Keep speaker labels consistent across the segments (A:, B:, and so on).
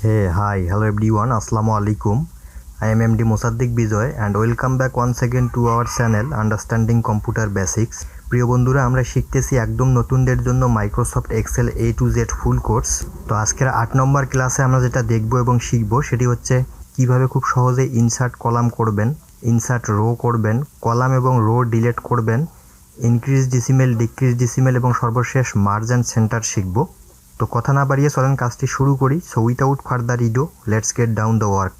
A: Hey, hi, hello everyone, Assalamu alaikum. I am MD Mosaddiq Bijoy and welcome back once again to our channel Understanding Computer Basics. প্রিয় বন্ধুরা, আমরা শিখতেছি একদম নতুনদের জন্য Microsoft Excel A to Z full course. তো আজকের 8 নম্বর ক্লাসে আমরা যেটা দেখব এবং শিখব সেটি হচ্ছে কিভাবে খুব সহজে ইনসার্ট কলাম করবেন, ইনসার্ট রো করবেন, কলাম এবং রো ডিলিট করবেন, ইনক্রিজ ডেসিমেল, ডিক্রিজ ডেসিমেল এবং সর্বশেষ মার্জ অ্যান্ড সেন্টার শিখব। তো কথা না বাড়িয়ে চলেন কাজটি শুরু করি। So without further ado let's get down the work.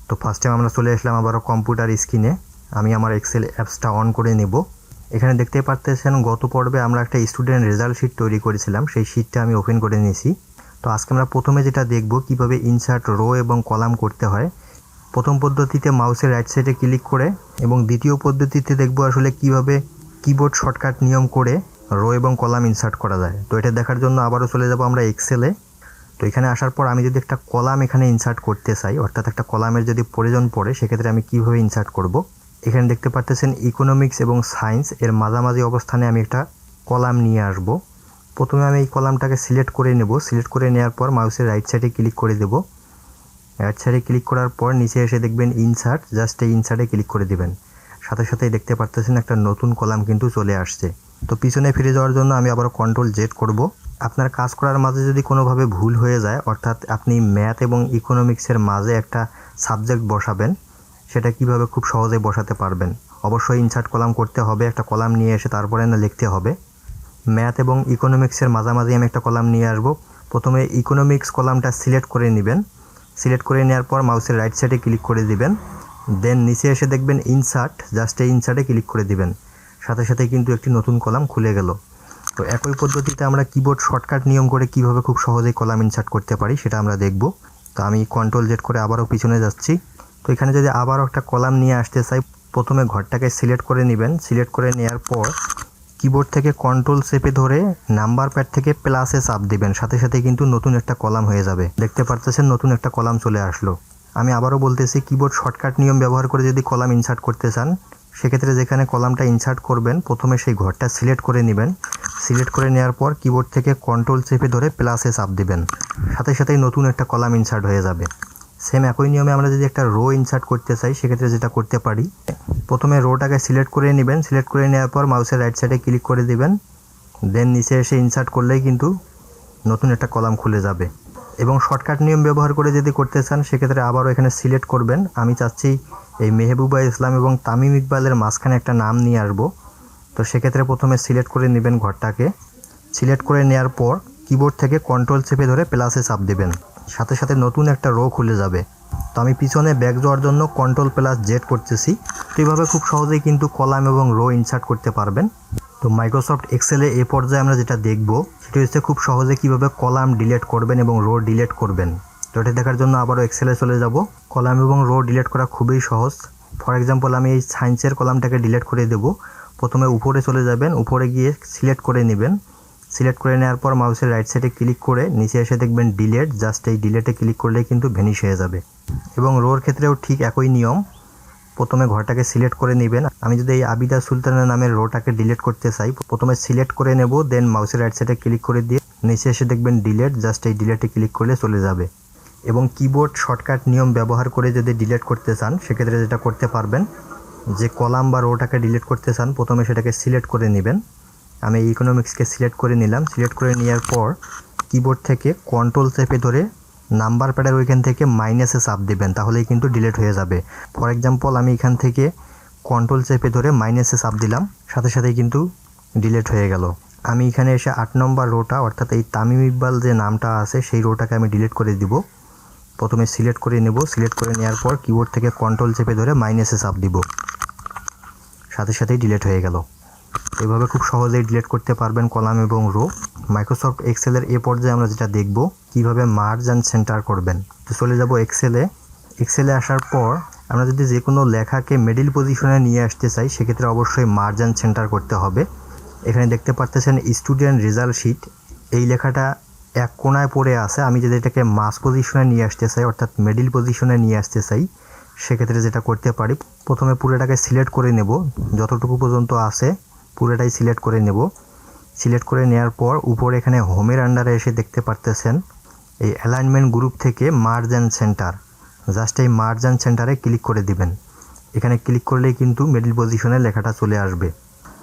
A: তো ফার্স্ট টাইম আমরা চলে আসলাম আবারও কম্পিউটার স্ক্রিনে। আমি আমার এক্সেল অ্যাপসটা অন করে নেব। এখানে দেখতে পারতেছেন গত পর্বে আমরা একটা স্টুডেন্ট রেজাল্ট শিট তৈরি করেছিলাম, সেই শিটটা আমি ওপেন করে নিয়েছি। তো আজকে আমরা প্রথমে যেটা দেখব কিভাবে ইনসার্ট রো এবং কলাম করতে হয়। প্রথম পদ্ধতিতে মাউসের রাইট সাইডে ক্লিক করে এবং দ্বিতীয় পদ্ধতিতে দেখব আসলে কিভাবে কিবোর্ড শর্টকাট নিয়ম করে রো এবং কলাম ইনসার্ট করা যায়। তো এটা দেখার জন্য আবারও চলে যাব আমরা এক্সেলে। তো এখানে আসার পর আমি যদি একটা কলাম এখানে ইনসার্ট করতে চাই, অর্থাৎ একটা কলামের যদি প্রয়োজন পড়ে, সেক্ষেত্রে আমি কিভাবে ইনসার্ট করব। এখানে দেখতে পাচ্ছেন ইকোনমিক্স এবং সায়েন্স এর মাঝামাঝি অবস্থানে আমি একটা কলাম নিয়ে আসব। প্রথমে আমি এই কলামটাকে সিলেক্ট করে নেব। সিলেক্ট করে নেওয়ার পর মাউসের রাইট সাইডে ক্লিক করে দেব। রাইট সাইডে ক্লিক করার পর নিচে এসে দেখবেন ইনসার্ট, জাস্ট এই ইনসার্টে ক্লিক করে দিবেন। সাথে সাথেই দেখতে পাচ্ছেন একটা নতুন কলাম কিন্তু চলে আসছে। তো পিছনে ফিরে যাওয়ার জন্য আমি আবার কন্ট্রোল জেড করব। আপনার কাজ করার মাঝে যদি কোনোভাবে ভুল হয়ে যায়, অর্থাৎ আপনি ম্যাথ এবং ইকোনমিক্সের মাঝে একটা সাবজেক্ট বসাবেন, সেটা কিভাবে খুব সহজে বসাতে পারবেন। অবশ্যই ইনসার্ট কলাম করতে হবে, একটা কলাম নিয়ে এসে তারপরে না লিখতে হবে। ম্যাথ এবং ইকোনমিক্সের মাঝামাঝি আমি একটা কলাম নিয়ে আসব। প্রথমে ইকোনমিক্স কলামটা সিলেক্ট করে নেবেন। সিলেক্ট করে নেওয়ার পর মাউসের রাইট সাইডে ক্লিক করে দিবেন। দেন নিচে এসে দেখবেন ইনসার্ট, জাস্ট এই ইনসার্টে ক্লিক করে দিবেন। সাথে সাথে কিন্তু একটি নতুন কলাম খুলে গেল। তো একই পদ্ধতিতে আমরা কিবোর্ড শর্টকাট নিয়ম করে কিভাবে খুব সহজেই কলাম ইনসার্ট করতে পারি সেটা আমরা দেখব। তো আমি কন্ট্রোল জেড করে আবারও পিছনে যাচ্ছি। তো এখানে যদি আবারও একটা কলাম নিয়ে আসতে চাই, প্রথমে ঘরটাকে সিলেক্ট করে নেবেন। সিলেক্ট করে নেওয়ার পর কিবোর্ড থেকে কন্ট্রোল চেপে ধরে নাম্বার প্যাড থেকে প্লাসে চাপ দিবেন। সাথে সাথে কিন্তু নতুন একটা কলাম হয়ে যাবে। দেখতে পাচ্ছেন নতুন একটা কলাম চলে আসলো। আমি আবারও বলতেছি, কিবোর্ড শর্টকাট নিয়ম ব্যবহার করে যদি কলাম ইনসার্ট করতে চান, সেক্ষেত্রে যেখানে কলামটা ইনসার্ট করবেন প্রথমে সেই ঘরটা সিলেক্ট করে নেবেন। সিলেক্ট করে নেওয়ার পর কিবোর্ড থেকে কন্ট্রোল চেপে ধরে প্লাসে চাপ দিবেন। সাথে সাথেই নতুন একটা কলাম ইনসার্ট হয়ে যাবে। সেম একই নিয়মে আমরা যদি একটা রো ইনসার্ট করতে চাই, সেক্ষেত্রে যেটা করতে পারি, প্রথমে রোটাকে সিলেক্ট করে নেবেন। সিলেক্ট করে নেওয়ার পর মাউসের রাইট সাইডে ক্লিক করে দিবেন। দেন নিচে এসে ইনসার্ট করলেই কিন্তু নতুন একটা কলাম খুলে যাবে। এবং শর্টকাট নিয়ম ব্যবহার করে যদি করতে চান, সেক্ষেত্রে আবারও এখানে সিলেক্ট করবেন। আমি চাচ্ছি এই মেহবুবা ইসলাম এবং তামিম ইকবালের মাঝখানে একটা নাম নিয়ে আসবো। তো সেক্ষেত্রে প্রথমে সিলেক্ট করে নেবেন ঘরটাকে। সিলেক্ট করে নেওয়ার পর কিবোর্ড থেকে কন্ট্রোল চেপে ধরে প্লাসে চাপ দেবেন। সাথে সাথে নতুন একটা রো খুলে যাবে। তো আমি পিছনে ব্যাক যাওয়ার জন্য কন্ট্রোল প্লাস জেড করতেছি। তো এইভাবে খুব সহজেই কিন্তু কলাম এবং রো ইনসার্ট করতে পারবেন। তো মাইক্রোসফট এক্সেলে এ পর্যায়ে আমরা যেটা দেখব সেটি হচ্ছে খুব সহজে কিভাবে কলাম ডিলিট করবেন এবং রো ডিলিট করবেন। তো এটা দেখার জন্য আবারও এক্সেলে চলে যাব। কলাম এবং রো ডিলিট করা খুবই সহজ। ফর এক্সাম্পল আমি এই সায়েন্সের কলামটাকে ডিলিট করে দেব। প্রথমে উপরে চলে যাবেন, উপরে গিয়ে সিলেক্ট করে নেবেন। সিলেক্ট করে নেওয়ার পর মাউসের রাইট সাইডে ক্লিক করে নিচে এসে দেখবেন ডিলিট, জাস্ট এই ডিলিটে ক্লিক করলেই কিন্তু ভ্যানিশ হয়ে যাবে। এবং রোর ক্ষেত্রেও ঠিক একই নিয়ম। প্রথমে ঘরটাকে সিলেক্ট করে নেবেন। আমি যদি এই আবিদা সুলতানের নামের রোটাকে ডিলিট করতে চাই, প্রথমে সিলেক্ট করে নেব, দেন মাউসের রাইট সাইডে ক্লিক করে দিয়ে নিচে এসে দেখবেন ডিলিট, জাস্ট এই ডিলিটে ক্লিক করলে চলে যাবে। এবং কিবোর্ড শর্টকাট নিয়ম ব্যবহার করে যদি ডিলিট করতে চান, সেক্ষেত্রে যেটা করতে পারবেন, যে কলাম বা রোটাকে ডিলিট করতে চান প্রথমে সেটাকে সিলেক্ট করে নেবেন। আমি ইকোনমিক্সকে সিলেক্ট করে নিলাম। সিলেক্ট করে নেওয়ার পর কিবোর্ড থেকে কন্ট্রোল চেপে ধরে নাম্বার প্যাডের ওইখান থেকে মাইনাসে চাপ দেবেন, তাহলেই কিন্তু ডিলিট হয়ে যাবে। ফর এক্সাম্পল আমি এখান থেকে কন্ট্রোল চেপে ধরে মাইনাসে চাপ দিলাম, সাথে সাথেই কিন্তু ডিলিট হয়ে গেল। আমি এখানে এসে 8 নম্বর রোটা, অর্থাৎ এই তামিম ইকবাল যে নামটা আছে সেই রোটাকে আমি ডিলিট করে দিব। প্রথমে সিলেক্ট করে নেব। সিলেক্ট করে নেওয়ার পর কিবোর্ড থেকে কন্ট্রোল চেপে ধরে মাইনাসে চাপ দিব, সাথে সাথেই ডিলিট হয়ে গেল। এভাবে খুব সহজেই ডিলিট করতে পারবেন কলাম এবং রো। মাইক্রোসফট এক্সেলের এ পর্যায়ে আমরা যেটা দেখব কিভাবে মার্জ অ্যান্ড সেন্টার করবেন। তো চলে যাব এক্সেলে। এক্সেলে আসার পর আমরা যদি যে কোনো লেখাকে মিডল পজিশনে নিয়ে আসতে চাই, সেক্ষেত্রে অবশ্যই মার্জ অ্যান্ড সেন্টার করতে হবে। এখানে দেখতে পাচ্ছেন স্টুডেন্ট রেজাল্ট শিট, এই লেখাটা এক কোণায় পড়ে আছে। আমি যদি এটাকে মাঝ পজিশনে নিয়ে আসতে চাই, অর্থাৎ মিডল পজিশনে নিয়ে আসতে চাই, সেক্ষেত্রে যেটা করতে পারি, প্রথমে পুরোটাকে সিলেক্ট করে নেব, যতটুকু পর্যন্ত আছে পুরোটাই সিলেক্ট করে নেব। সিলেক্ট করে নেওয়ার পর উপরে এখানে হোমের আন্ডারে এসে দেখতে পারতেছেন এই অ্যালাইনমেন্ট গ্রুপ থেকে মার্জ অ্যান্ড সেন্টার, জাস্ট এই মার্জ অ্যান্ড সেন্টারে ক্লিক করে দিবেন। এখানে ক্লিক করলেই কিন্তু মিডল পজিশনে লেখাটা চলে আসবে।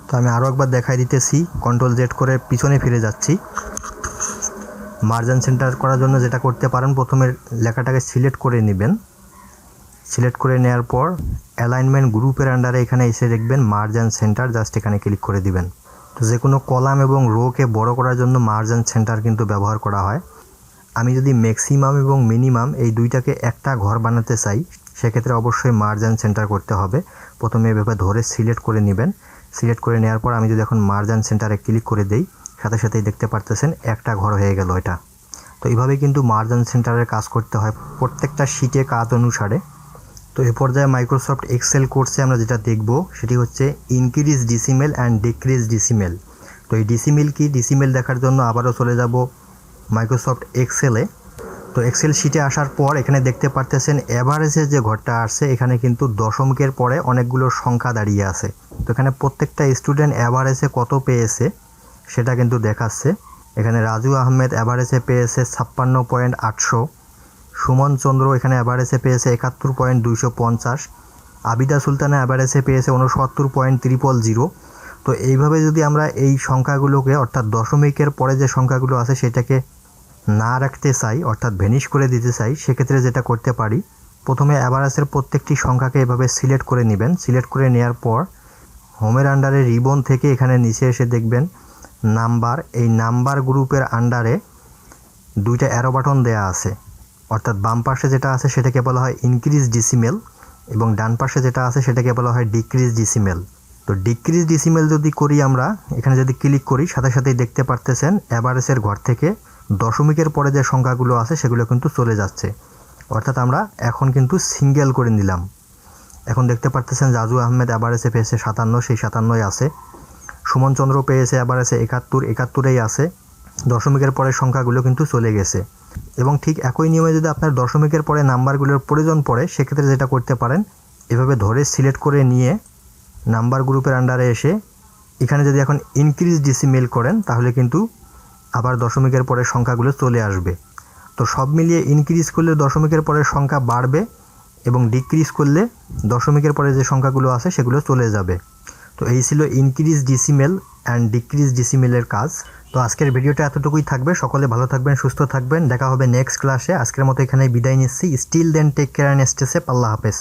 A: তো আমি আরও একবার দেখাই দিতেছি, কন্ট্রোল জেড করে পিছনে ফিরে যাচ্ছি। মার্জ অ্যান্ড সেন্টার করার জন্য যেটা করতে পারেন, প্রথমে লেখাটাকে সিলেক্ট করে নেবেন। সিলেক্ট করে নেওয়ার পর অ্যালাইনমেন্ট গ্রুপের আন্ডারে এখানে এসে দেখবেন মার্জ অ্যান্ড সেন্টার, জাস্ট এখানে ক্লিক করে দিবেন। তো যে কোনো কলাম এবং রোকে বড় করার জন্য মার্জ অ্যান্ড সেন্টার কিন্তু ব্যবহার করা হয়। আমি যদি ম্যাক্সিমাম এবং মিনিমাম এই দুইটাকে একটা ঘর বানাতে চাই, সেক্ষেত্রে অবশ্যই মার্জ অ্যান্ড সেন্টার করতে হবে। প্রথমে এভাবে ধরে সিলেক্ট করে নেবেন। সিলেক্ট করে নেওয়ার পর আমি যদি এখন মার্জ অ্যান্ড সেন্টারে ক্লিক করে দেই, সাথে সাথেই দেখতে পারতেছেন একটা ঘর হয়ে গেল এটা। তো এইভাবেই কিন্তু মার্জ অ্যান্ড সেন্টারের কাজ করতে হয় প্রত্যেকটা শিটে কাজ অনুসারে। তো এ পর্যায়ে মাইক্রোসফট এক্সেল কোর্সে আমরা যেটা দেখব সেটি হচ্ছে increase decimal and decrease decimal. তো এই ডিসিমেল কি, ডিসিমেল দেখার জন্য আবারও চলে যাব মাইক্রোসফট এক্সেলে। তো এক্সেল শিটে আসার পর এখানে দেখতে পারতেছেন অ্যাভারেজের যে ঘরটা আসছে, এখানে কিন্তু দশমিকের পরে অনেকগুলো সংখ্যা দাঁড়িয়ে আছে। তো এখানে প্রত্যেকটা স্টুডেন্ট অ্যাভারেজে কত পেয়েছে সেটা কিন্তু দেখাচ্ছে। এখানে রাজু আহমেদ অ্যাভারেজে পেয়েছে 56.800, সুমন চন্দ্র এখানে অ্যাভারেজে পেয়েছে 71.250, আবিদা সুলতানা অ্যাভারেজে পেয়েছে 69.300। তো এইভাবে যদি আমরা এই সংখ্যাগুলোকে, অর্থাৎ দশমিকের পরে যে সংখ্যাগুলো আছে সেটাকে না রাখতে চাই, অর্থাৎ ভ্যানিশ করে দিতে চাই, সেক্ষেত্রে যেটা করতে পারি, প্রথমে অ্যাভারেজের প্রত্যেকটি সংখ্যাকে এভাবে সিলেক্ট করে নেবেন। সিলেক্ট করে নেওয়ার পর হোমের আন্ডারে রিবন থেকে এখানে নিচে এসে দেখবেন নাম্বার, এই নাম্বার গ্রুপের আন্ডারে দুইটা অ্যারো বাটন দেয়া আছে। অর্থাৎ বাম পাশে যেটা আছে সেটাকে বলা হয় ইনক্রিজ ডিসিমেল এবং ডান পাশে যেটা আছে সেটাকে বলা হয় ডিক্রিজ ডিসিমেল। তো ডিক্রিজ ডিসিমেল যদি করি আমরা, এখানে যদি ক্লিক করি, সাথে সাথেই দেখতে পারতেছেন অ্যাভারেজের ঘর থেকে দশমিকের পরে যে সংখ্যাগুলো আছে সেগুলো কিন্তু চলে যাচ্ছে। অর্থাৎ আমরা এখন কিন্তু সিঙ্গেল করে নিলাম। এখন দেখতে পারতেছেন রাজু আহমেদ অ্যাভারেজে পেয়েছে 57, সেই 57ই আছে। সুমন চন্দ্র পেয়েছে অ্যাভারেজে 71, 71ই আছে। দশমিকের পরের সংখ্যাগুলো কিন্তু চলে গেছে। এবং ঠিক একই নিয়মে যদি আপনার দশমিকের পরে নাম্বারগুলোর প্রয়োজন পড়ে, সেক্ষেত্রে যেটা করতে পারেন, এভাবে ধরে সিলেক্ট করে নিয়ে নাম্বার গ্রুপের আন্ডারে এসে এখানে যদি এখন ইনক্রিজ ডিসিমেল করেন, তাহলে কিন্তু আবার দশমিকের পরের সংখ্যাগুলো চলে আসবে। তো সব মিলিয়ে ইনক্রিজ করলে দশমিকের পরের সংখ্যা বাড়বে এবং ডিক্রিজ করলে দশমিকের পরে যে সংখ্যাগুলো আছে সেগুলো চলে যাবে। তো এই ছিল ইনক্রিজ ডিসিমেল অ্যান্ড ডিক্রিজ ডিসিমেলের কাজ। তো আজকের ভিডিওটা এতটুকুই থাকবে। সকলে ভালো থাকবেন, সুস্থ থাকবেন। দেখা হবে নেক্সট ক্লাসে। আজকের মতো এখানেই বিদায় নিচ্ছি। Still then take care and stay safe. আল্লাহ হাফেজ।